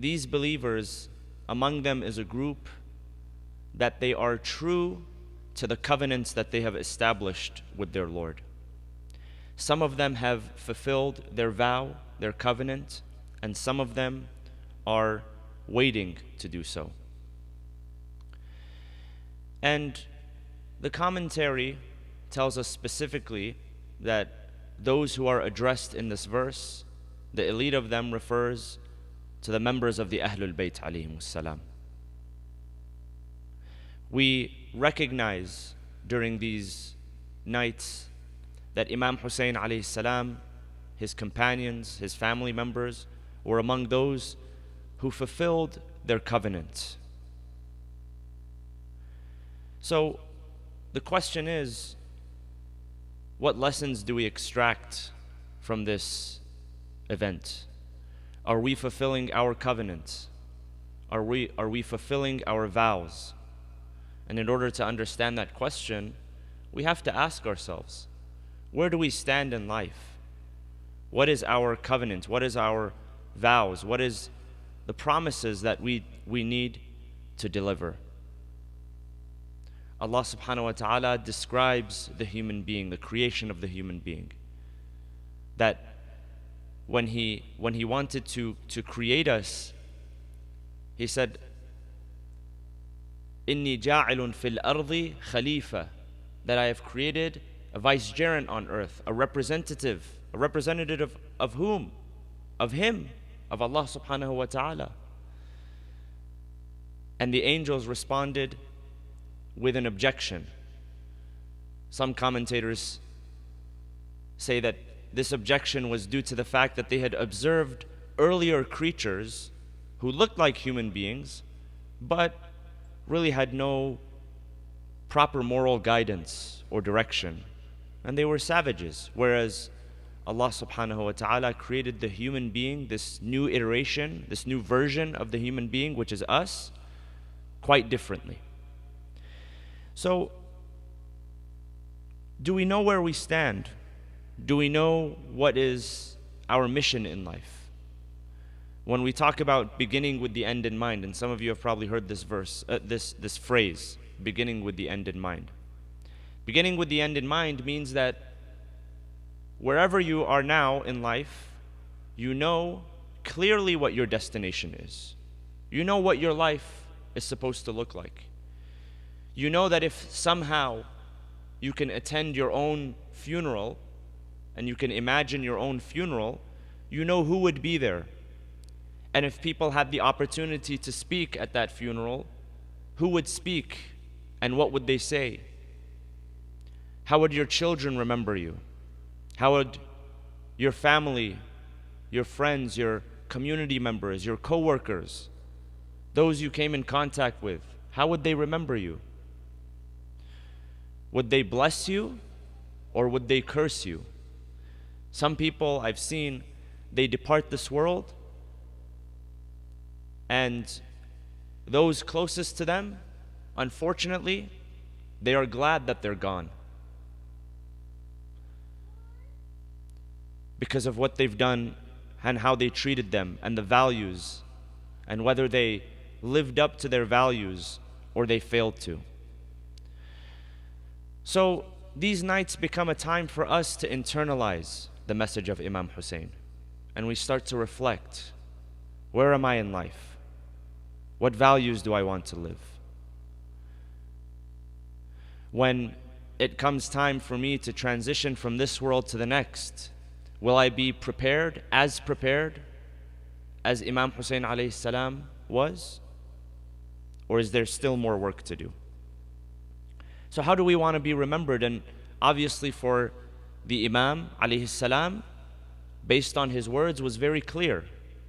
these believers, among them is a group that they are true to the covenants that they have established with their Lord. Some of them have fulfilled their vow, their covenant, and some of them are waiting to do so. And the commentary tells us specifically that those who are addressed in this verse, the elite of them refers to the members of the Ahlul Bayt alayhimus salam. We recognize during these nights that Imam Hussein alayhi salam, his companions, his family members were among those who fulfilled their covenant. So the question is, what lessons do we extract from this event? Are we fulfilling our covenant? Are we fulfilling our vows? And in order to understand that question, we have to ask ourselves, where do we stand in life? What is our covenant? What is our vows? What is the promises that we need to deliver? Allah subhanahu wa ta'ala describes the human being, the creation of the human being, that when he wanted to create us, he said, Inni ja'ilun fil ardi khalifa, that I have created a vicegerent on earth, a representative of whom? Of him, of Allah subhanahu wa ta'ala. And the angels responded with an objection. Some commentators say that this objection was due to the fact that they had observed earlier creatures who looked like human beings, but really had no proper moral guidance or direction. And they were savages, whereas Allah subhanahu wa ta'ala created the human being, this new iteration, this new version of the human being, which is us, quite differently. So, do we know where we stand? Do we know what is our mission in life? When we talk about beginning with the end in mind, and some of you have probably heard this verse, this phrase, beginning with the end in mind. Beginning with the end in mind means that wherever you are now in life, you know clearly what your destination is. You know what your life is supposed to look like. You know that if somehow you can attend your own funeral and you can imagine your own funeral, you know who would be there. And if people had the opportunity to speak at that funeral, who would speak and what would they say? How would your children remember you? How would your family, your friends, your community members, your co-workers, those you came in contact with, how would they remember you? Would they bless you or would they curse you? Some people I've seen, they depart this world and those closest to them, unfortunately, they are glad that they're gone because of what they've done and how they treated them and the values and whether they lived up to their values or they failed to. So these nights become a time for us to internalize the message of Imam Hussein, and we start to reflect, where am I in life? What values do I want to live? When it comes time for me to transition from this world to the next, will I be prepared as Imam Hussein alayhi salam was? Or is there still more work to do? So how do we want to be remembered? And obviously for the Imam alayhi salam, based on his words, was very clear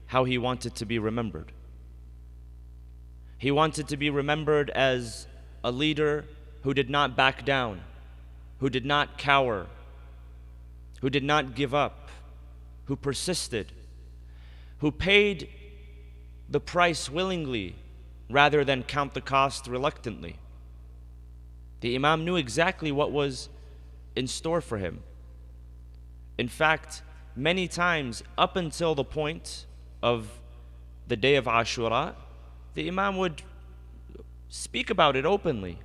how he wanted to be remembered. He wanted to be remembered as a leader who did not back down, who did not cower, who did not give up, who persisted, who paid the price willingly rather than count the cost reluctantly. The Imam knew exactly what was in store for him. In fact, many times up until the point of the day of Ashura, the Imam would speak about it openly.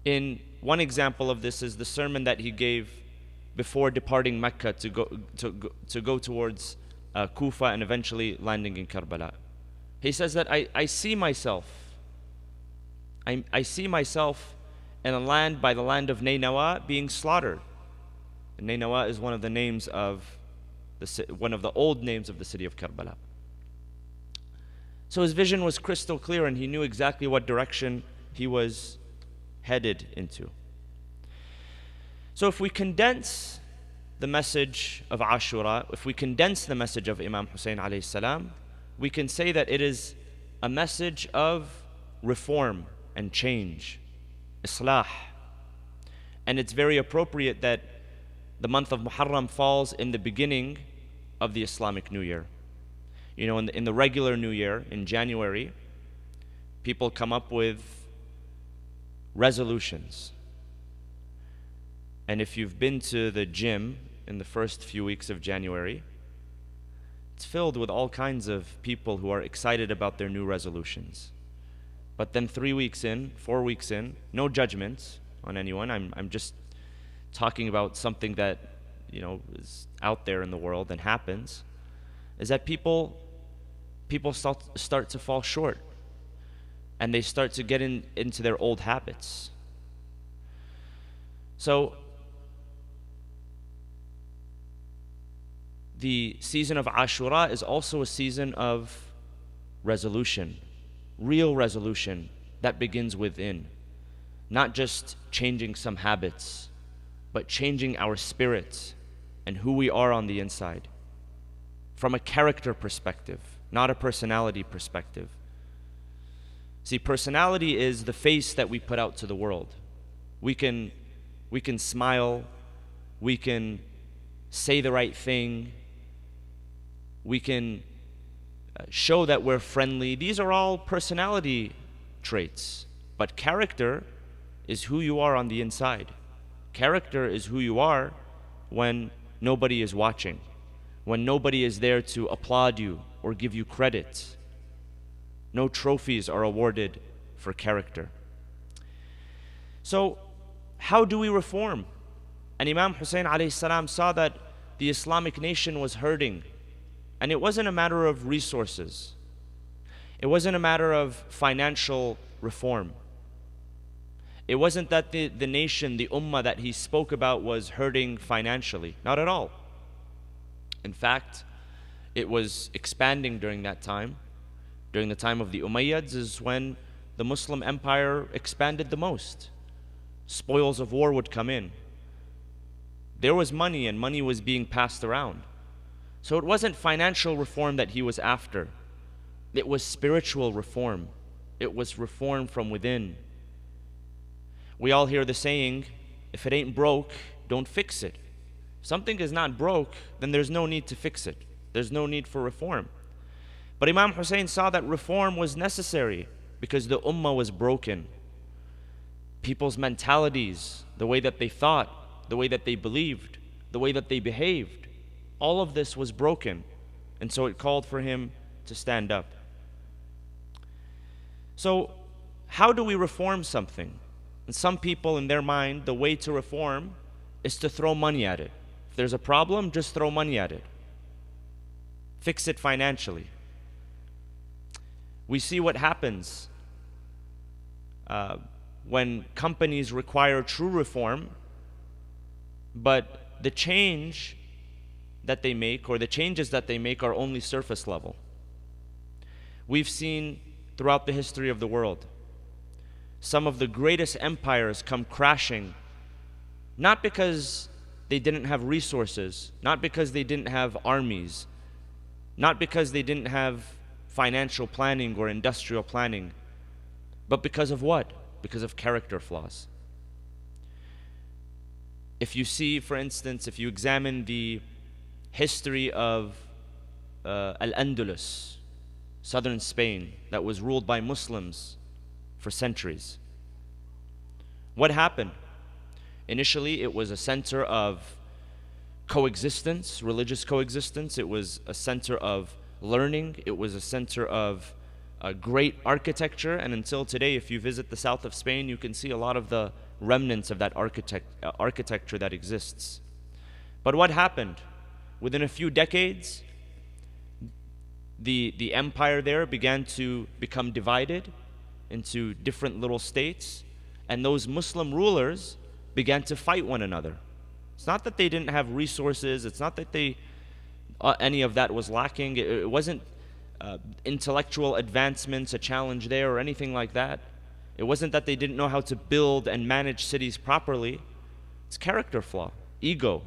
In one example of this is the sermon that he gave before departing Mecca to go towards Kufa and eventually landing in Karbala. He says that I see myself in a land by the land of Nainawa being slaughtered. And Nainawa is one of the names of one of the old names of the city of Karbala. So his vision was crystal clear and he knew exactly what direction he was headed into. So if we condense the message of Ashura, if we condense the message of Imam Hussein alayhi salam, we can say that it is a message of reform and change, islah. And it's very appropriate that the month of Muharram falls in the beginning of the Islamic New Year. You know, in the regular New Year, in January, people come up with resolutions. And if you've been to the gym in the first few weeks of January, it's filled with all kinds of people who are excited about their new resolutions. But then 3 weeks in, 4 weeks in, no judgments on anyone. I'm just talking about something that, you know, is out there in the world and happens, is that people start to fall short and they start to get into their old habits. So the season of Ashura is also a season of resolution, real resolution that begins within. Not just changing some habits, but changing our spirit and who we are on the inside. From a character perspective, not a personality perspective. See, personality is the face that we put out to the world. We can smile, we can say the right thing, we can show that we're friendly. These are all personality traits. But character is who you are on the inside. Character is who you are when nobody is watching, when nobody is there to applaud you or give you credit. No trophies are awarded for character. So, how do we reform? And Imam Hussein alayhi salam saw that the Islamic nation was hurting. And it wasn't a matter of resources. It wasn't a matter of financial reform. It wasn't that the nation, the ummah that he spoke about was hurting financially. Not at all. In fact, it was expanding during that time. During the time of the Umayyads is when the Muslim empire expanded the most. Spoils of war would come in. There was money and money was being passed around. So it wasn't financial reform that he was after. It was spiritual reform. It was reform from within. We all hear the saying, if it ain't broke, don't fix it. If something is not broke, then there's no need to fix it. There's no need for reform. But Imam Hussein saw that reform was necessary because the ummah was broken. People's mentalities, the way that they thought, the way that they believed, the way that they behaved, all of this was broken. And so it called for him to stand up. So, how do we reform something? And some people in their mind, the way to reform is to throw money at it. If there's a problem, just throw money at it. Fix it financially. We see what happens when companies require true reform, but the change that they make or the changes that they make are only surface level. We've seen throughout the history of the world some of the greatest empires come crashing, not because they didn't have resources, not because they didn't have armies, not because they didn't have financial planning or industrial planning, but because of what? Because of character flaws. If you see, for instance, if you examine the history of Al-Andalus, southern Spain, that was ruled by Muslims for centuries. What happened? Initially, it was a center of coexistence, religious coexistence. It was a center of learning. It was a center of great architecture, and until today, if you visit the south of Spain, you can see a lot of the remnants of that architecture that exists. But what happened? Within a few decades, the empire there began to become divided into different little states, and those Muslim rulers began to fight one another. It's not that they didn't have resources, it's not that any of that was lacking. It wasn't intellectual advancements a challenge there or anything like that. It wasn't that they didn't know how to build and manage cities properly. It's character flaw, ego.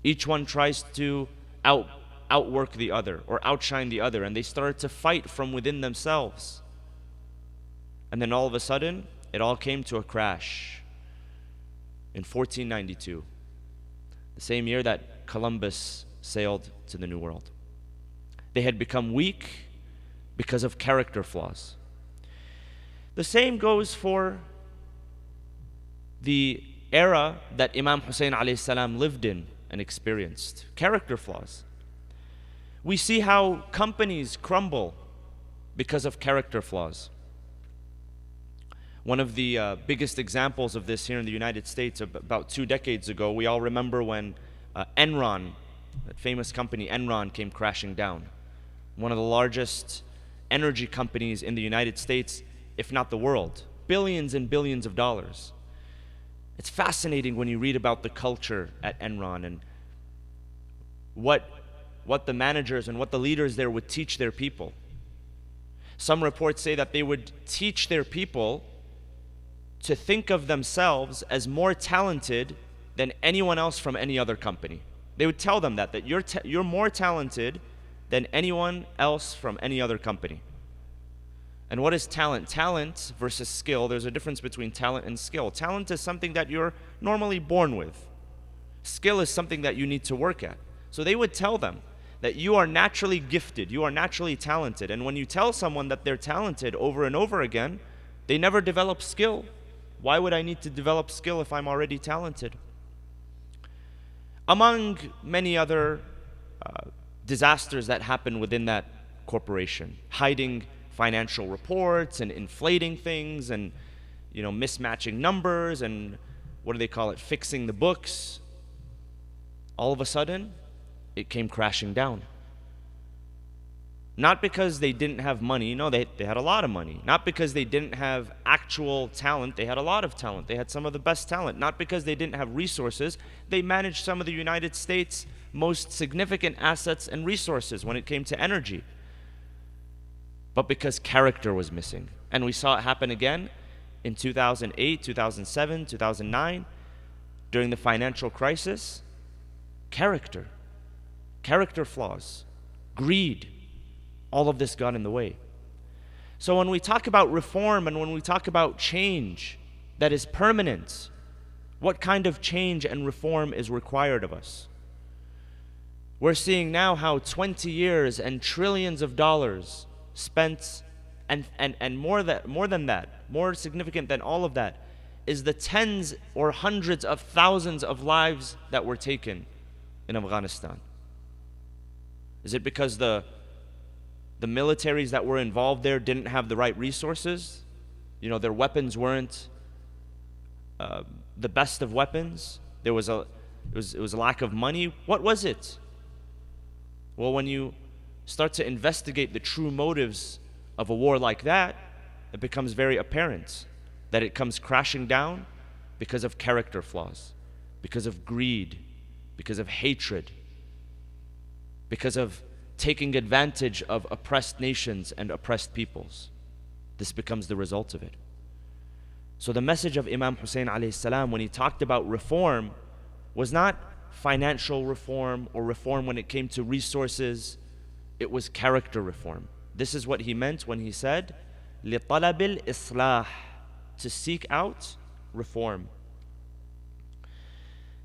Each one tries to outwork the other or outshine the other, and they started to fight from within themselves. And then all of a sudden, it all came to a crash in 1492, the same year that Columbus sailed to the New World. They had become weak because of character flaws. The same goes for the era that Imam Hussein alayhi salam lived in and experienced. Character flaws. We see how companies crumble because of character flaws. One of the biggest examples of this here in the United States, about 2 decades ago, we all remember when Enron, that famous company Enron, came crashing down. One of the largest energy companies in the United States, if not the world. Billions and billions of dollars. It's fascinating when you read about the culture at Enron and what the managers and what the leaders there would teach their people. Some reports say that they would teach their people to think of themselves as more talented than anyone else from any other company. They would tell them that you're more talented than anyone else from any other company. And what is talent? Talent versus skill, there's a difference between talent and skill. Talent is something that you're normally born with. Skill is something that you need to work at. So they would tell them that you are naturally gifted, you are naturally talented. And when you tell someone that they're talented over and over again, they never develop skill. Why would I need to develop skill if I'm already talented? Among many other disasters that happen within that corporation, hiding financial reports and inflating things and mismatching numbers and what do they call it, fixing the books. All of a sudden, it came crashing down. Not because they didn't have money, no, they had a lot of money. Not because they didn't have actual talent, they had a lot of talent. They had some of the best talent. Not because they didn't have resources, they managed some of the United States' most significant assets and resources when it came to energy. But because character was missing. And we saw it happen again in 2008, 2007, 2009, during the financial crisis. Character flaws, greed, all of this got in the way. So when we talk about reform and when we talk about change that is permanent, what kind of change and reform is required of us? We're seeing now how 20 years and trillions of dollars spent, and more than that, more significant than all of that, is the tens or hundreds of thousands of lives that were taken in Afghanistan. Is it because the militaries that were involved there didn't have the right resources? Their weapons weren't the best of weapons. It was a lack of money. What was it? Well, when you start to investigate the true motives of a war like that, it becomes very apparent that it comes crashing down because of character flaws, because of greed, because of hatred, because of taking advantage of oppressed nations and oppressed peoples. This becomes the result of it. So the message of Imam Hussein alayhi salam when he talked about reform was not financial reform or reform when it came to resources. It was character reform. This is what he meant when he said, لِطَلَبِ الْإِصْلَاحِ, to seek out reform.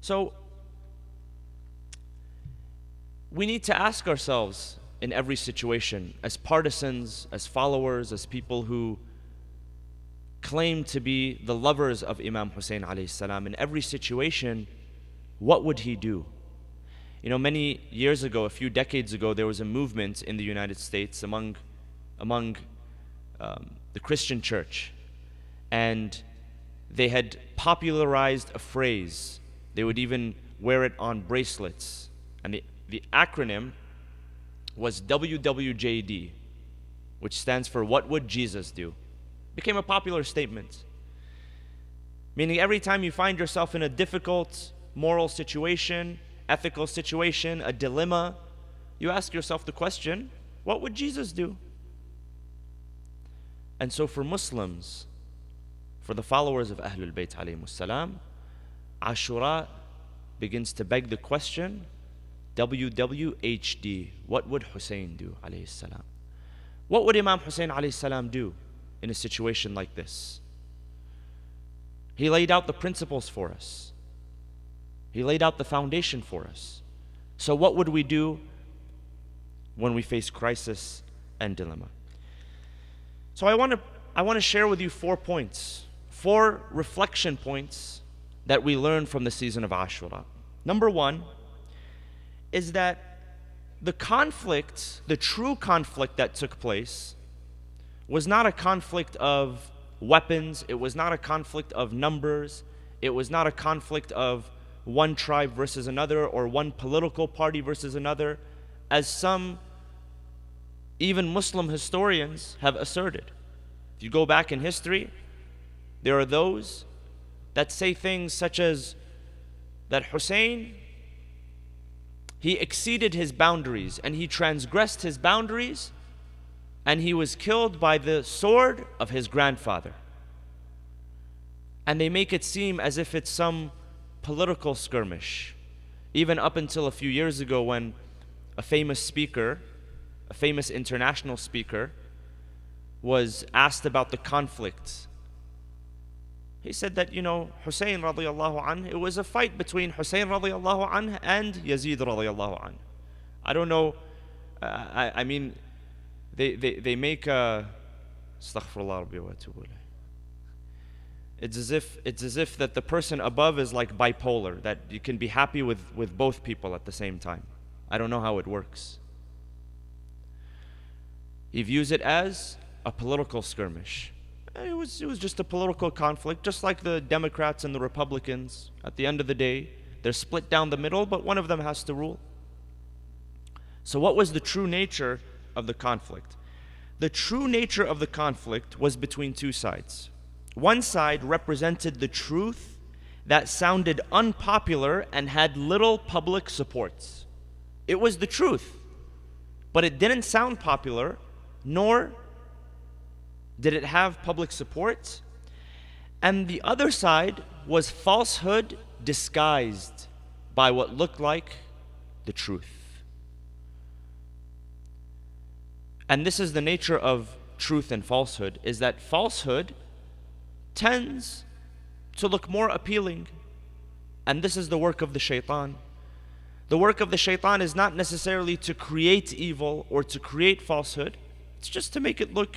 So, we need to ask ourselves in every situation, as partisans, as followers, as people who claim to be the lovers of Imam Hussein alayhi salam, in every situation, what would he do? Many years ago, a few decades ago, there was a movement in the United States among the Christian church, and they had popularized a phrase. They would even wear it on bracelets, and the acronym was WWJD, which stands for What Would Jesus Do? Became a popular statement. Meaning every time you find yourself in a difficult moral situation, ethical situation, a dilemma, you ask yourself the question, what would Jesus do? And so for Muslims, for the followers of Ahlul Bayt alayhimus salam, Ashura begins to beg the question, WWHD, what would Hussein do alayhi salam? What would Imam Hussein alayhi salam do in a situation like this? He laid out the principles for us. He laid out the foundation for us. So what would we do when we face crisis and dilemma? So I want to share with you 4 points, 4 reflection points that we learn from the season of Ashura. Number 1 is that the conflict, the true conflict that took place, was not a conflict of weapons, it was not a conflict of numbers, it was not a conflict of one tribe versus another or one political party versus another, as some even Muslim historians have asserted. If you go back in history, there are those that say things such as that Hussein, he exceeded his boundaries and he transgressed his boundaries and he was killed by the sword of his grandfather. And they make it seem as if it's some political skirmish. Even up until a few years ago when a famous speaker, a famous international speaker, was asked about the conflict. He said that, Hussein radiallahu anh, it was a fight between Hussein radiallahu anh and Yazid radiallahu anh. I don't know, I mean, they make a, astaghfirullah rabbi wa atubu ilayh. It's as if that the person above is like bipolar, that you can be happy with both people at the same time. I don't know how it works. He views it as a political skirmish. It was just a political conflict, just like the Democrats and the Republicans. At the end of the day, they're split down the middle, but one of them has to rule. So what was the true nature of the conflict? The true nature of the conflict was between two sides. One side represented the truth that sounded unpopular and had little public support. It was the truth, but it didn't sound popular, nor did it have public support. And the other side was falsehood disguised by what looked like the truth. And this is the nature of truth and falsehood, is that falsehood tends to look more appealing. And this is the work of the shaitan. The work of the shaitan is not necessarily to create evil or to create falsehood. It's just to make it look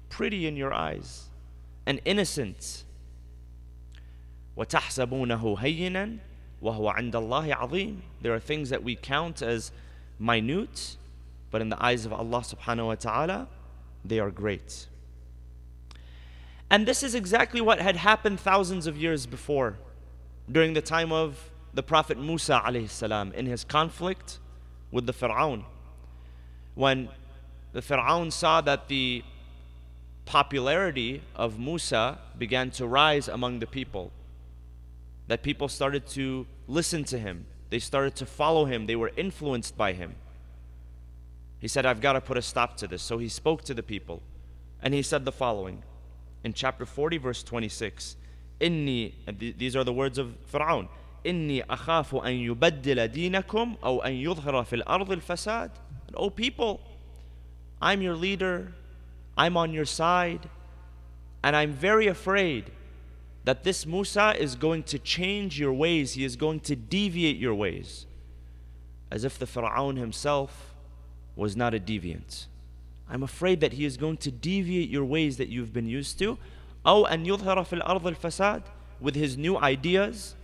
pretty in your eyes and innocent. وَتَحْسَبُونَهُ هَيِّنًا وَهُوَ عِنْدَ اللَّهِ عَظِيمٌ. There are things that we count as minute, but in the eyes of Allah subhanahu wa ta'ala, they are great. And this is exactly what had happened thousands of years before, during the time of the Prophet Musa alayhi salam, in his conflict with the Fir'aun. When the Fir'aun saw that the popularity of Musa began to rise among the people, that people started to listen to him, they started to follow him, they were influenced by him. He said, I've got to put a stop to this. So he spoke to the people, and he said the following. In chapter 40, verse 26, these are the words of Fir'aun, إِنِّي أَخَافُ أَن يُبَدِّلَ دِينَكُمْ أَوْ أَن يُظْهِرَ فِي الْأَرْضِ الْفَسَادِ. O people, I'm your leader, I'm on your side, and I'm very afraid that this Musa is going to change your ways, he is going to deviate your ways. As if the Fir'aun himself was not a deviant. I'm afraid that he is going to deviate your ways that you've been used to. أو أن يظهر في الأرض الفساد, with his new ideas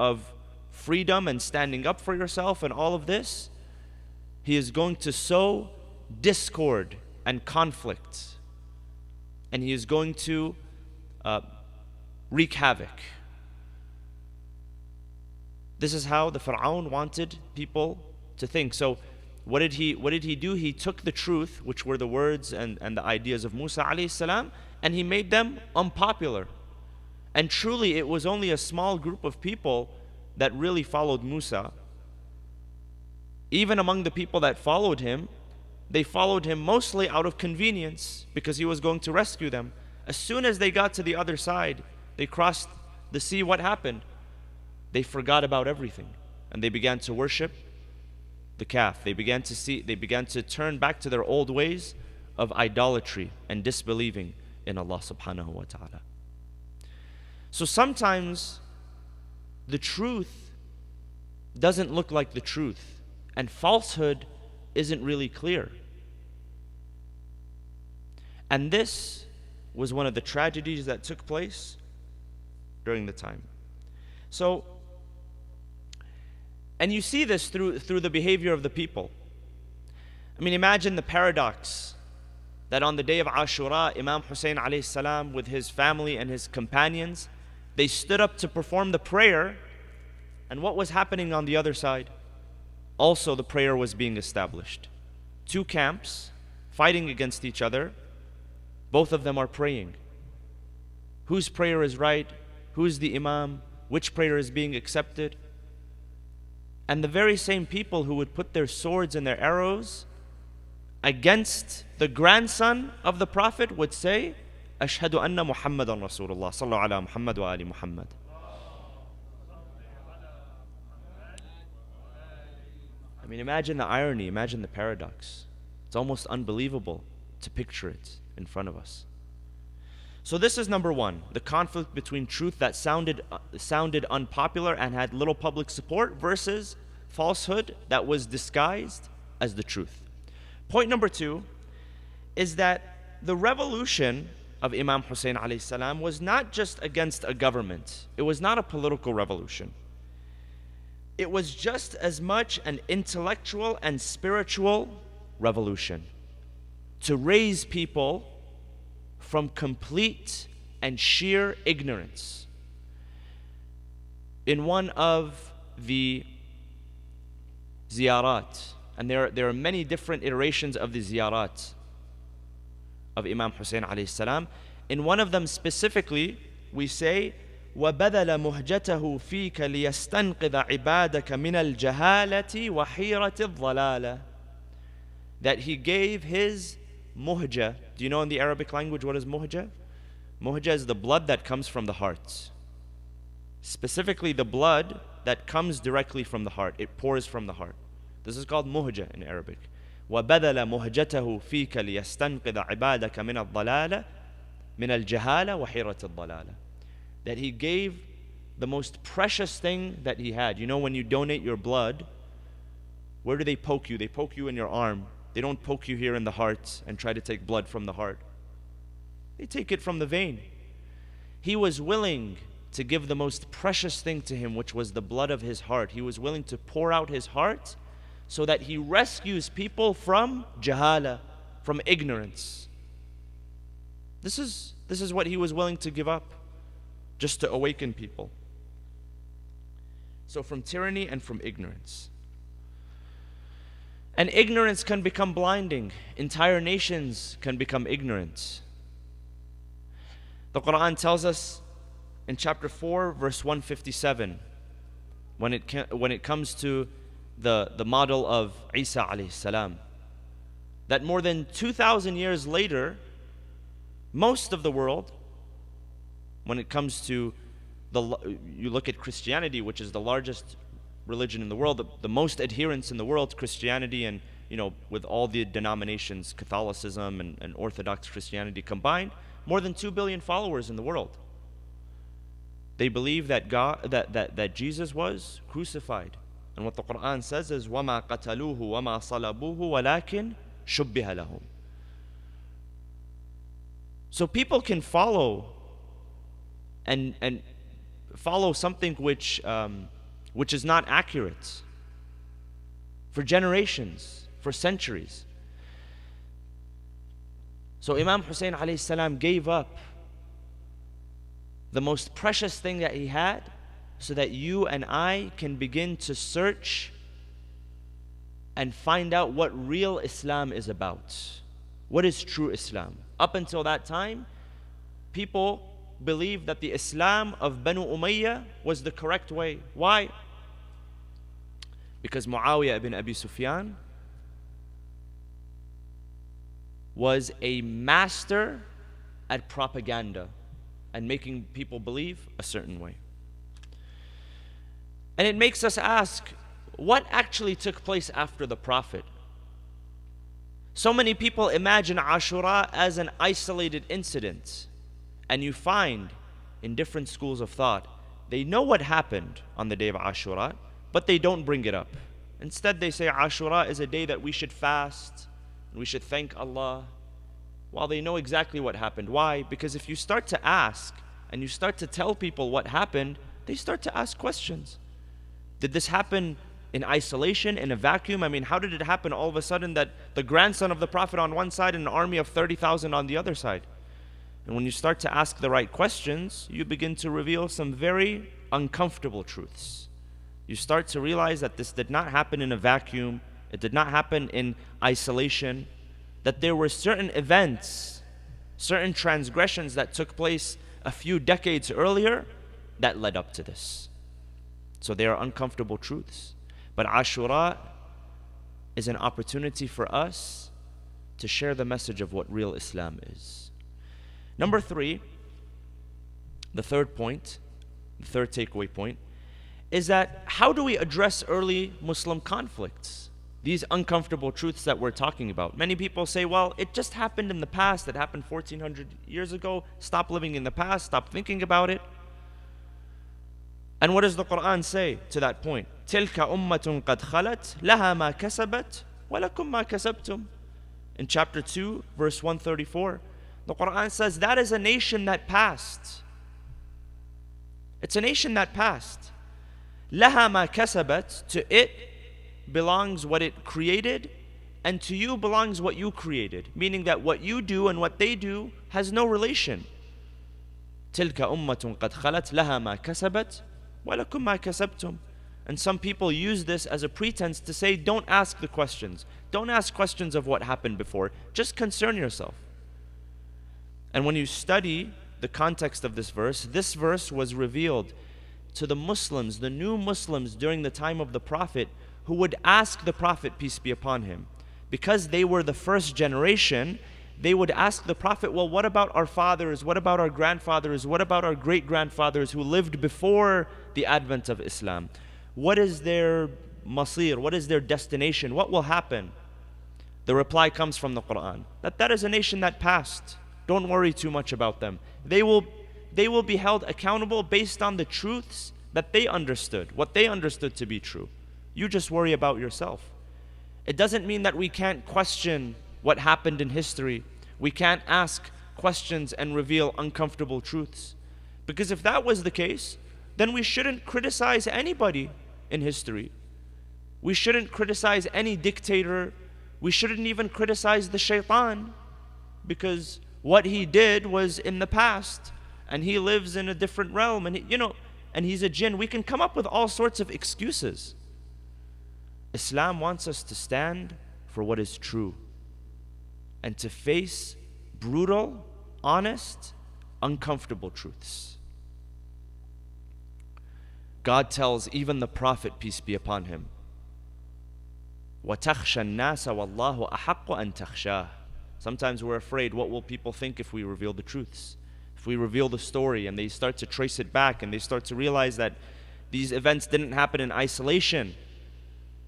of freedom and standing up for yourself and all of this, he is going to sow discord and conflict. And he is going to wreak havoc. This is how the Fir'aun wanted people to think. So what did he do? He took the truth, which were the words and the ideas of Musa alayhi salam, and he made them unpopular. And truly it was only a small group of people that really followed Musa. Even among the people that followed him, they followed him mostly out of convenience because he was going to rescue them. As soon as they got to the other side, they crossed the sea, what happened? They forgot about everything and they began to worship the calf. They began to turn back to their old ways of idolatry and disbelieving in Allah subhanahu wa ta'ala. So sometimes the truth doesn't look like the truth, and falsehood isn't really clear. And this was one of the tragedies that took place during the time. So, and you see this through the behavior of the people. I mean, imagine the paradox that on the day of Ashura, Imam Hussein alayhi salam with his family and his companions, they stood up to perform the prayer, and what was happening on the other side? Also the prayer was being established. Two camps fighting against each other, both of them are praying. Whose prayer is right? Who's the Imam? Which prayer is being accepted? And the very same people who would put their swords and their arrows against the grandson of the Prophet would say, Ashhadu anna Muhammadan Rasulullah, sallallahu ala Muhammad wa ali Muhammad. I mean, imagine the irony, imagine the paradox. It's almost unbelievable to picture it in front of us. So this is number one, the conflict between truth that sounded unpopular and had little public support versus falsehood that was disguised as the truth. Point number two is that the revolution of Imam Hussein alayhi salam was not just against a government. It was not a political revolution. It was just as much an intellectual and spiritual revolution to raise people from complete and sheer ignorance. In one of the ziyarat, and there are many different iterations of the ziyarat of Imam Hussein alayhi salam. In one of them specifically, we say, وَبَذَلَ مُهْجَتَهُ فِيكَ لِيَسْتَنْقِذَ عِبَادَكَ مِنَ الْجَهَالَةِ وَحِيرَةِ الضَّلَالَةِ. That he gave his muhja. Do you know in the Arabic language what is muhja? Muhja is the blood that comes from the heart. Specifically the blood that comes directly from the heart. It pours from the heart. This is called muhja in Arabic. وَبَذَلَ مُهْجَتَهُ فِيكَ لِيَسْتَنْقِذَ عِبَادَكَ مِنَ الضَّلَالَةِ مِنَ الْجَهَالَةِ وَحِيرَةِ الضَّلَالَةِ. That he gave the most precious thing that he had. You know, when you donate your blood, where do they poke you? They poke you in your arm. They don't poke you here in the heart and try to take blood from the heart. They take it from the vein. He was willing to give the most precious thing to him, which was the blood of his heart. He was willing to pour out his heart so that he rescues people from jahala, from ignorance. This is what he was willing to give up, just to awaken people. So from tyranny and from ignorance. And ignorance can become blinding. Entire nations can become ignorant. The Quran tells us in chapter 4, verse 157, when it comes to the model of Isa alayhi salam, that more than 2,000 years later, most of the world, when it comes to you look at Christianity, which is the largest religion in the world, the most adherents in the world, Christianity, and with all the denominations, Catholicism and Orthodox Christianity combined, more than 2 billion followers in the world. They believe that that Jesus was crucified. And what the Quran says is وَمَا قَتَلُوهُ وَمَا صَلَبُوهُ وَلَكِنْ شُبِّهَ لَهُمْ. So people can follow and follow something which which is not accurate for generations, for centuries. So Imam Hussein alayhi salam gave up the most precious thing that he had so that you and I can begin to search and find out what real Islam is about. What is true Islam? Up until that time, people believed that the Islam of Banu Umayyah was the correct way. Why? Because Muawiyah ibn Abi Sufyan was a master at propaganda and making people believe a certain way. And it makes us ask, what actually took place after the Prophet? So many people imagine Ashura as an isolated incident. And you find in different schools of thought, they know what happened on the day of Ashura, but they don't bring it up. Instead, they say Ashura is a day that we should fast, and we should thank Allah, while they know exactly what happened. Why? Because if you start to ask, and you start to tell people what happened, they start to ask questions. Did this happen in isolation, in a vacuum? I mean, how did it happen all of a sudden that the grandson of the Prophet on one side and an army of 30,000 on the other side? And when you start to ask the right questions, you begin to reveal some very uncomfortable truths. You start to realize that this did not happen in a vacuum, it did not happen in isolation, that there were certain events, certain transgressions that took place a few decades earlier that led up to this. So they are uncomfortable truths. But Ashura is an opportunity for us to share the message of what real Islam is. Number 3, the third point, the third takeaway point, is that how do we address early Muslim conflicts? These uncomfortable truths that we're talking about. Many people say, well, it just happened in the past. It happened 1400 years ago. Stop living in the past. Stop thinking about it. And what does the Quran say to that point? تِلْكَ أُمَّةٌ قَدْ خَلَتْ لَهَا مَا كَسَبَتْ وَلَكُمْ مَا كَسَبْتُمْ. In chapter 2, verse 134, the Quran says that is a nation that passed. It's a nation that passed. لَهَا مَا كَسَبَتْ. To it belongs what it created, and to you belongs what you created. Meaning that what you do and what they do has no relation. تِلْكَ أُمَّةٌ قَدْ خَلَتْ لَهَا مَا كَسَبَتْ وَلَكُمْ مَا كَسَبْتُمْ. And some people use this as a pretense to say, don't ask the questions. Don't ask questions of what happened before. Just concern yourself. And when you study the context of this verse was revealed to the Muslims, the new Muslims during the time of the Prophet, who would ask the Prophet, peace be upon him. Because they were the first generation, they would ask the Prophet, well, what about our fathers? What about our grandfathers? What about our great-grandfathers who lived before the advent of Islam? What is their masir? What is their destination? What will happen? The reply comes from the Quran, that is a nation that passed. Don't worry too much about them. They will be held accountable based on the truths that they understood, what they understood to be true. You just worry about yourself. It doesn't mean that we can't question what happened in history. We can't ask questions and reveal uncomfortable truths. Because if that was the case, then we shouldn't criticize anybody in history. We shouldn't criticize any dictator. We shouldn't even criticize the shaitan, because what he did was in the past, and he lives in a different realm, and and he's a jinn. We can come up with all sorts of excuses. Islam wants us to stand for what is true and to face brutal, honest, uncomfortable truths. God tells even the Prophet, peace be upon him, وَتَخْشَى النَّاسَ وَاللَّهُ أَحَقُّ أَن تَخْشَاهُ. Sometimes we're afraid, what will people think if we reveal the truths? If we reveal the story and they start to trace it back and they start to realize that these events didn't happen in isolation,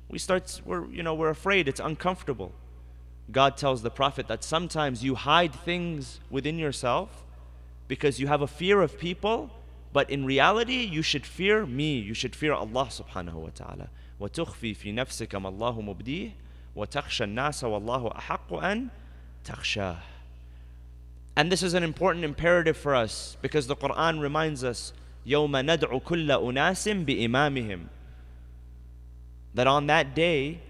we're afraid, it's uncomfortable. God tells the Prophet that sometimes you hide things within yourself because you have a fear of people, but in reality you should fear me, you should fear Allah subhanahu wa ta'ala. وَتُخْفِي فِي نَفْسِكَ مَا اللَّهُ مُبْدِيهِ وَتَخْشَى النَّاسَ وَاللَّهُ أَحَقُّ أَن تَخْشَاهُ. And this is an important imperative for us, because the Quran reminds us, يَوْمَ نَدْعُ كُلَّ أُنَاسٍ بِإِمَامِهِمْ. that on that day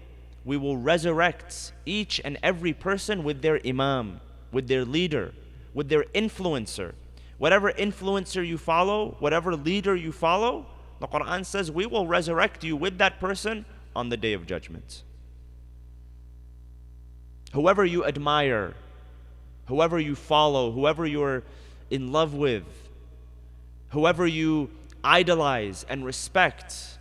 we will resurrect each and every person with their imam, with their leader, with their influencer. Whatever influencer you follow, whatever leader you follow, the Quran says we will resurrect you with that person on the day of judgment. Whoever you admire, whoever you follow, whoever you're in love with, whoever you idolize and respect,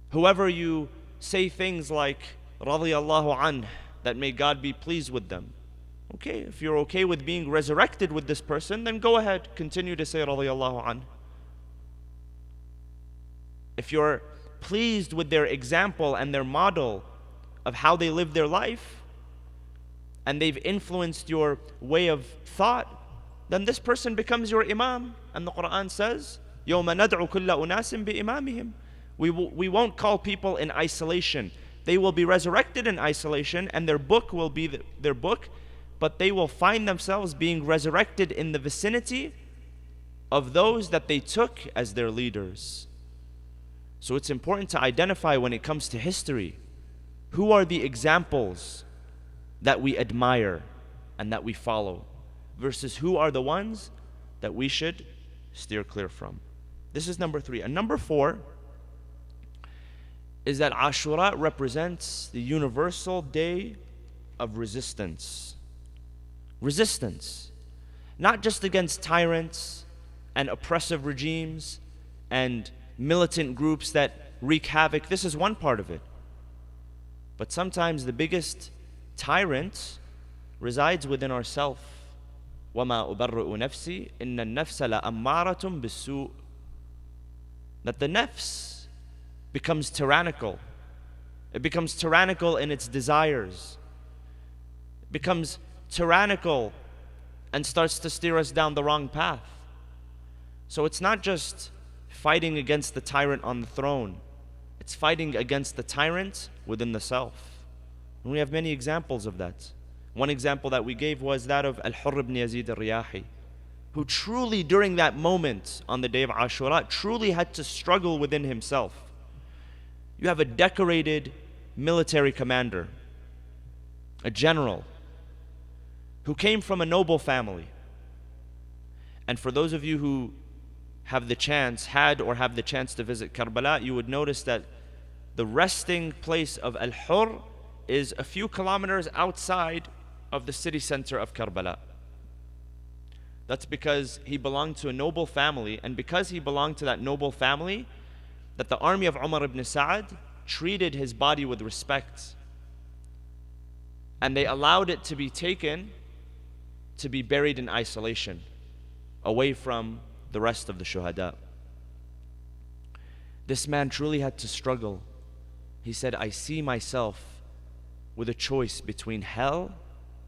whoever you say things like radiyallahu anh, that may God be pleased with them. Okay, if you're okay with being resurrected with this person, then go ahead, continue to say radiyallahu anh. If you're pleased with their example and their model of how they live their life, and they've influenced your way of thought, then this person becomes your imam. And the Quran says, يَوْمَ نَدْعُ كُلَّ أُنَاسٍ بِإِمَامِهِمْ. We won't call people in isolation. They will be resurrected in isolation, and their book will be their book, but they will find themselves being resurrected in the vicinity of those that they took as their leaders. So it's important to identify when it comes to history, who are the examples that we admire and that we follow, versus who are the ones that we should steer clear from. This is number 3. And number 4 is that Ashura represents the universal day of resistance. Resistance. Not just against tyrants and oppressive regimes and militant groups that wreak havoc. This is one part of it. But sometimes the biggest tyrant resides within ourselves. وَمَا أُبَرِّئُ نَفْسِي إِنَّ النَّفْسَ لَأَمَّارَةٌ بِالسُّوءِ. That the nafs becomes tyrannical. It becomes tyrannical in its desires. It becomes tyrannical and starts to steer us down the wrong path. So it's not just fighting against the tyrant on the throne. It's fighting against the tyrant within the self. And we have many examples of that. One example that we gave was that of Al-Hurr ibn Yazid al-Riyahi, who truly during that moment on the day of Ashura truly had to struggle within himself. You have a decorated military commander, a general, who came from a noble family. And for those of you who have the chance, had or have the chance to visit Karbala, you would notice that the resting place of Al-Hurr is a few kilometers outside of the city center of Karbala. That's because he belonged to a noble family, and because he belonged to that noble family, that the army of Umar ibn Sa'ad treated his body with respect. And they allowed it to be taken to be buried in isolation, away from the rest of the shuhada. This man truly had to struggle. He said, I see myself with a choice between hell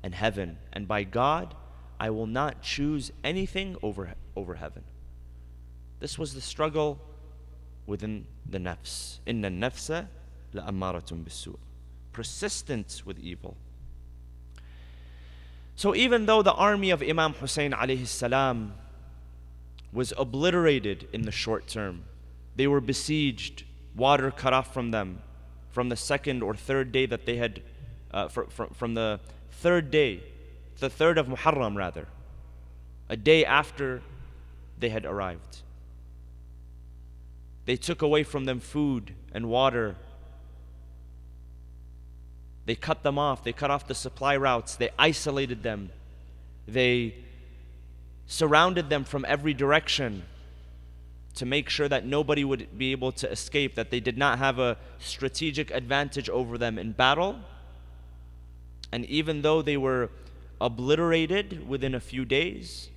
and heaven, and by God, I will not choose anything over heaven. This was the struggle within the nafs. Inna nafsa la'ammaratun bisu'. Persistence with evil. So even though the army of Imam Hussein alayhi salam was obliterated in the short term, they were besieged, water cut off from them, from the second or third day that they had, from the third day, the third of Muharram rather, a day after they had arrived. They took away from them food and water. They cut them off. They cut off the supply routes. They isolated them. They surrounded them from every direction to make sure that nobody would be able to escape, that they did not have a strategic advantage over them in battle. And even though they were obliterated within a few days,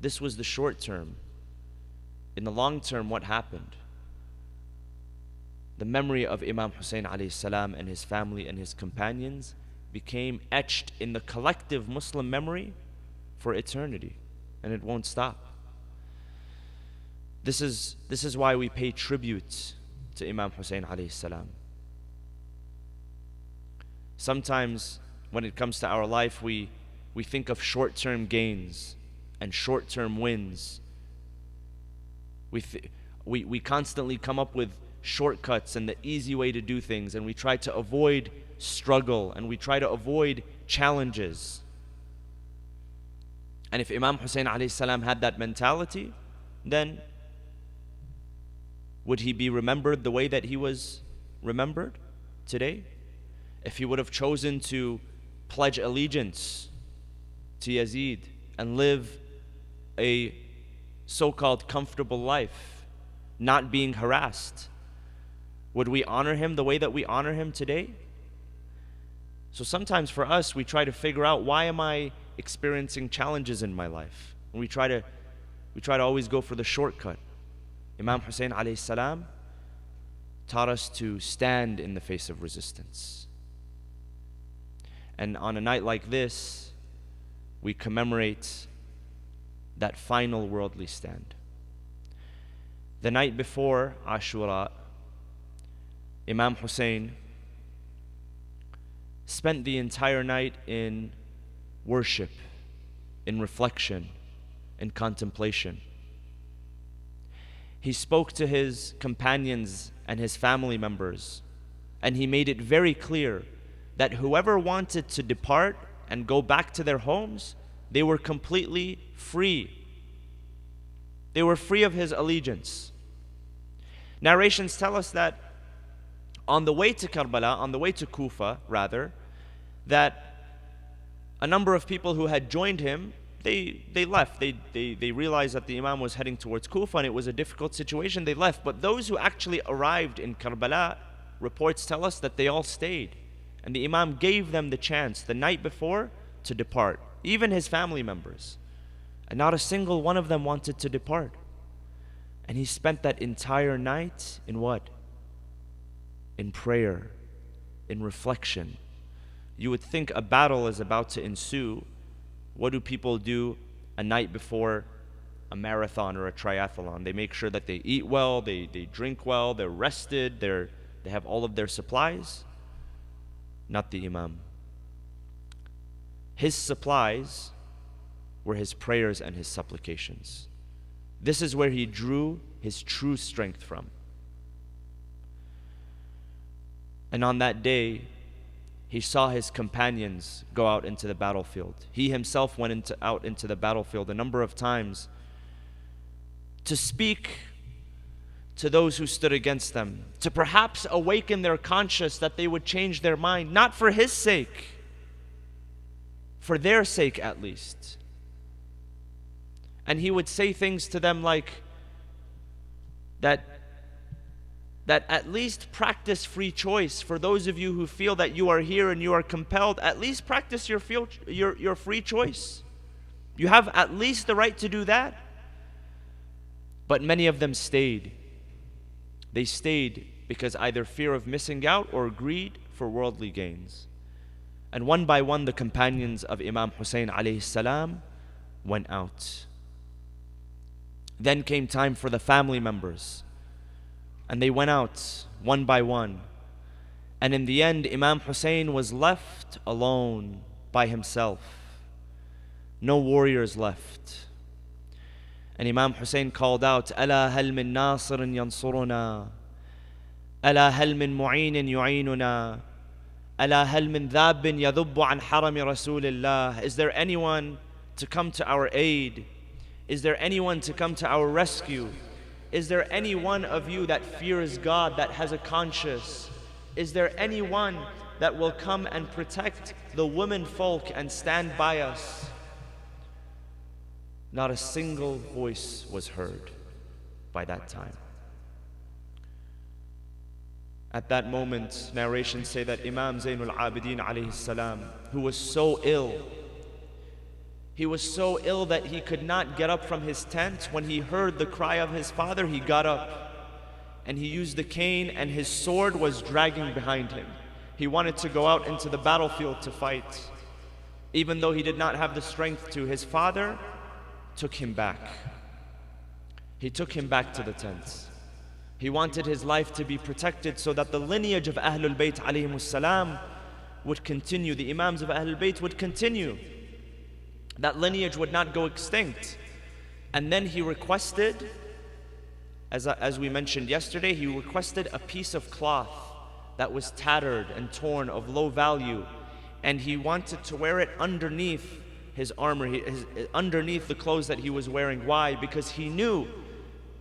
this was the short term. In the long term, what happened? The memory of Imam Hussein alayhi salam and his family and his companions became etched in the collective Muslim memory for eternity, and it won't stop. This is why we pay tribute to Imam Hussein alayhi salam. Sometimes when it comes to our life, we think of short-term gains and short-term wins. We constantly come up with shortcuts and the easy way to do things, and we try to avoid struggle, and we try to avoid challenges. And if Imam Hussein alayhi salam had that mentality, then would he be remembered the way that he was remembered today? If he would have chosen to pledge allegiance to Yazid and live a so-called comfortable life, not being harassed, would we honor him the way that we honor him today? So sometimes for us, we try to figure out, why am I experiencing challenges in my life? And we try to always go for the shortcut. Imam Hussein alayhi salam taught us to stand in the face of resistance. And on a night like this, we commemorate that final worldly stand. The night before Ashura, Imam Hussein spent the entire night in worship, in reflection, in contemplation. He spoke to his companions and his family members, and he made it very clear that whoever wanted to depart and go back to their homes, they were completely free. They were free of his allegiance. Narrations tell us that on the way to Karbala, on the way to Kufa rather, that a number of people who had joined him, they left. They realized that the Imam was heading towards Kufa and it was a difficult situation. They left. But those who actually arrived in Karbala, reports tell us that they all stayed. And the Imam gave them the chance the night before to depart, even his family members. And not a single one of them wanted to depart. And he spent that entire night in what? In prayer, in reflection. You would think a battle is about to ensue. What do people do a night before a marathon or a triathlon? They make sure that they eat well, they drink well, they're rested, they have all of their supplies. Not the Imam. His supplies were his prayers and his supplications. This is where he drew his true strength from. And on that day, he saw his companions go out into the battlefield. He himself went out into the battlefield a number of times to speak to those who stood against them, to perhaps awaken their conscience that they would change their mind, not for his sake, for their sake at least. And he would say things to them like that at least practice free choice. For those of you who feel that you are here and you are compelled, at least practice your free choice. You have at least the right to do that. But many of them stayed. They stayed because either fear of missing out or greed for worldly gains. And one by one, the companions of Imam Hussein alayhi salam went out. Then came time for the family members. And they went out one by one. And in the end, Imam Hussein was left alone by himself. No warriors left. And Imam Hussein called out, ألا هل من ناصر ينصرنا ألا هل من معين يعيننا ألا هل من ذاب يذب عن حرم رسول الله. Is there anyone to come to our aid? Is there anyone to come to our rescue? Is there any one of you that fears God, that has a conscience? Is there anyone that will come and protect the women folk and stand by us? Not a single voice was heard by that time. At that moment, narrations say that Imam Zainul Abidin alayhi salam, who was so ill, he was so ill that he could not get up from his tent. When he heard the cry of his father, he got up and he used the cane, and his sword was dragging behind him. He wanted to go out into the battlefield to fight. Even though he did not have the strength to, his father took him back. He took him back to the tents. He wanted his life to be protected so that the lineage of Ahlul Bayt alayhimus salam would continue. The Imams of Ahlul Bayt would continue. That lineage would not go extinct. And then he requested As we mentioned yesterday, he requested a piece of cloth that was tattered and torn, of low value, and he wanted to wear it underneath his armor, underneath the clothes that he was wearing. Why? Because he knew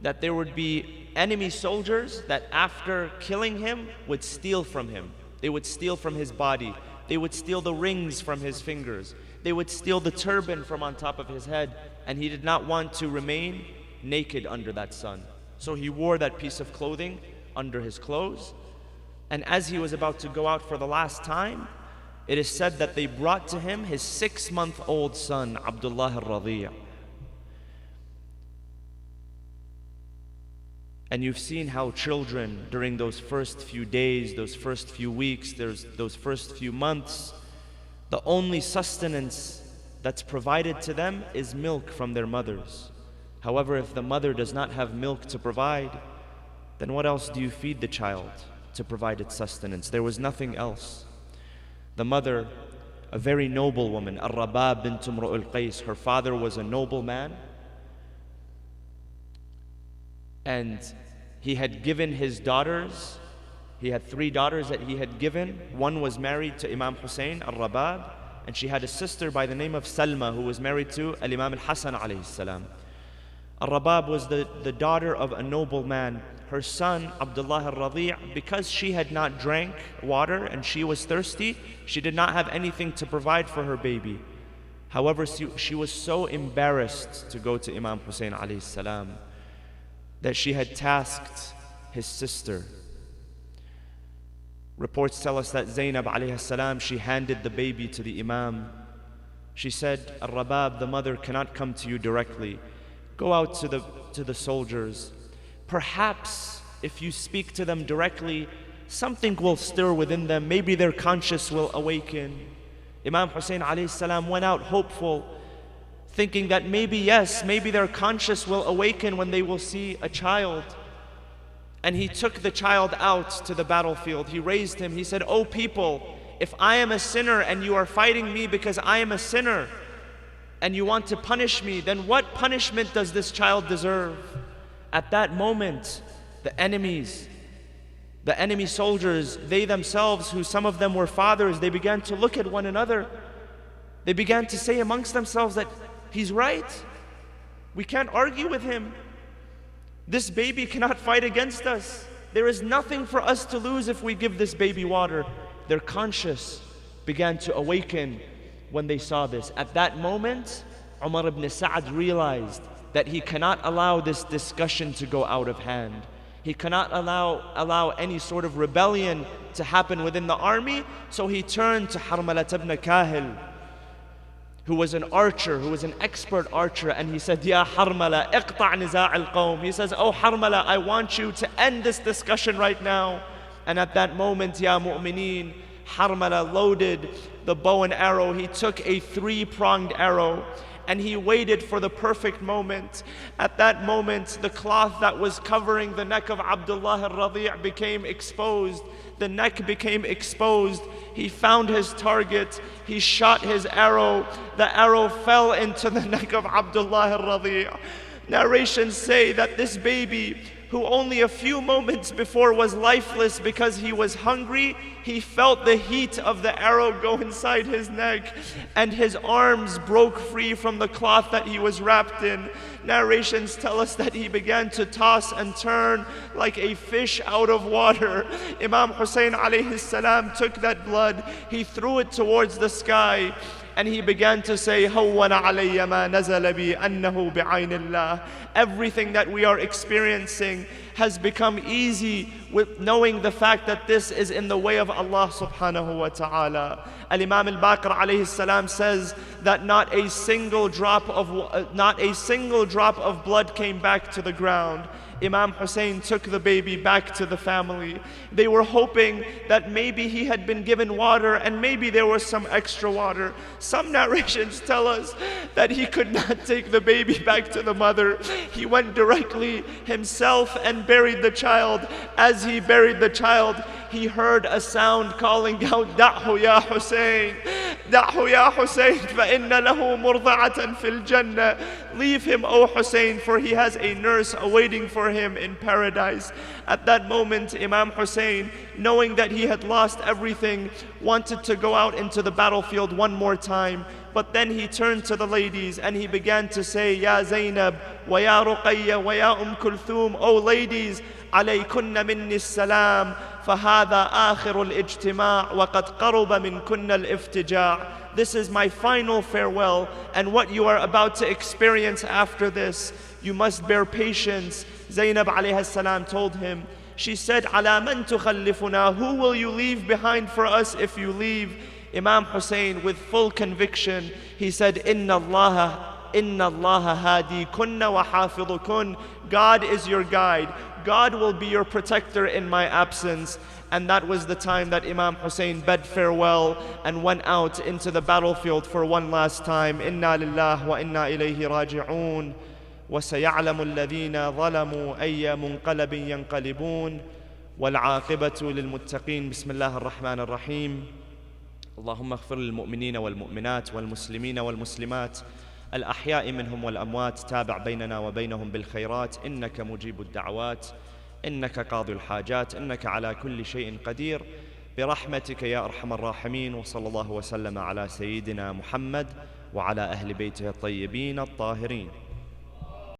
that there would be enemy soldiers that after killing him would steal from him. They would steal from his body. They would steal the rings from his fingers. They would steal the turban from on top of his head. And he did not want to remain naked under that sun. So he wore that piece of clothing under his clothes. And as he was about to go out for the last time, it is said that they brought to him his 6-month-old son, Abdullah al-Radi'. And you've seen how children, during those first few days, those first few weeks, those first few months, the only sustenance that's provided to them is milk from their mothers. However, if the mother does not have milk to provide, then what else do you feed the child to provide its sustenance? There was nothing else. The mother, a very noble woman, Ar-Rabab bint Imru al-Qais, her father was a noble man, and he had given his daughters, he had 3 daughters that he had given. One was married to Imam Hussein, Ar-Rabab, and she had a sister by the name of Salma, who was married to Al-Imam al-Hasan alayhi salam. Ar-Rabab was the daughter of a noble man. Her son, Abdullah al-Radi', because she had not drank water and she was thirsty, she did not have anything to provide for her baby. However, she was so embarrassed to go to Imam Hussein alayhi salam that she had tasked his sister. Reports tell us that Zainab alayhi salam, she handed the baby to the Imam. She said, Ar-Rabab, the mother, cannot come to you directly. Go out to the soldiers. Perhaps if you speak to them directly, something will stir within them. Maybe their conscience will awaken. Imam Hussein alayhi salam went out hopeful, thinking that maybe, yes, maybe their conscience will awaken when they will see a child. And he took the child out to the battlefield. He raised him. He said, "O people, if I am a sinner and you are fighting me because I am a sinner and you want to punish me, then what punishment does this child deserve?" At that moment, the enemy soldiers, they themselves, who some of them were fathers, they began to look at one another. They began to say amongst themselves that he's right. We can't argue with him. This baby cannot fight against us. There is nothing for us to lose if we give this baby water. Their conscience began to awaken when they saw this. At that moment, Umar ibn Sa'ad realized that he cannot allow this discussion to go out of hand. He cannot allow any sort of rebellion to happen within the army. So he turned to Harmalat ibn Kahil, who was an archer, who was an expert archer, and he said, "Ya Harmala, iqta' niza' al-qawm." He says, "Oh Harmala, I want you to end this discussion right now." And at that moment, Ya Mu'mineen, Harmala loaded the bow and arrow. He took a 3-pronged arrow, and he waited for the perfect moment. At that moment, the cloth that was covering the neck of Abdullah al-Radi' became exposed. The neck became exposed. He found his target. He shot his arrow. The arrow fell into the neck of Abdullah al-Radi'. Narrations say that this baby, who only a few moments before was lifeless because he was hungry, he felt the heat of the arrow go inside his neck, and his arms broke free from the cloth that he was wrapped in. Narrations tell us that he began to toss and turn like a fish out of water. Imam Hussein alayhi salam took that blood, he threw it towards the sky, and he began to say, "Hawwana alayya ma nazala bi annahu bi'aynillah." Everything that we are experiencing has become easy with knowing the fact that this is in the way of Allah subhanahu wa ta'ala. Al-Imam al-Baqir alayhi salam says that not a single drop of blood came back to the ground. Imam Hussein took the baby back to the family. They were hoping that maybe he had been given water and maybe there was some extra water. Some narrations tell us that he could not take the baby back to the mother. He went directly himself and buried the child. As he buried the child, he heard a sound calling out, "Da'hu ya Hussein." دعه يا حسين فإن له مرضعة في الجنة. Leave him, O Hussein, for he has a nurse awaiting for him in paradise. At that moment, Imam Hussein, knowing that he had lost everything, wanted to go out into the battlefield one more time. But then he turned to the ladies and he began to say, Ya Zainab, wa ya Ruqayya, wa ya Kulthum, O ladies, عليكن مني السلام فهذا آخر الاجتماع وقد قرب منكن الافتجاع. This is my final farewell, and what you are about to experience after this, you must bear patience. Zainab alayhi salam told him, she said, على من تخلفنا, who will you leave behind for us if you leave? Imam Hussein, with full conviction, he said, Inna Allah hadi kunna wa hafidhukun. God is your guide. God will be your protector in my absence. And that was the time that Imam Hussein bade farewell and went out into the battlefield for one last time. Inna lillah wa inna ilayhi raji'un. وسيعلم الذين ظلموا أي منقلب ينقلبون والعاقبة للمتقين. بسم الله الرحمن الرحيم. اللهم اغفر للمؤمنين والمؤمنات والمسلمين والمسلمات الأحياء منهم والأموات. تابع بيننا وبينهم بالخيرات إنك مجيب الدعوات إنك قاضي الحاجات إنك على كل شيء قدير برحمتك يا أرحم الراحمين. وصلى الله وسلم على سيدنا محمد وعلى أهل بيته الطيبين الطاهرين.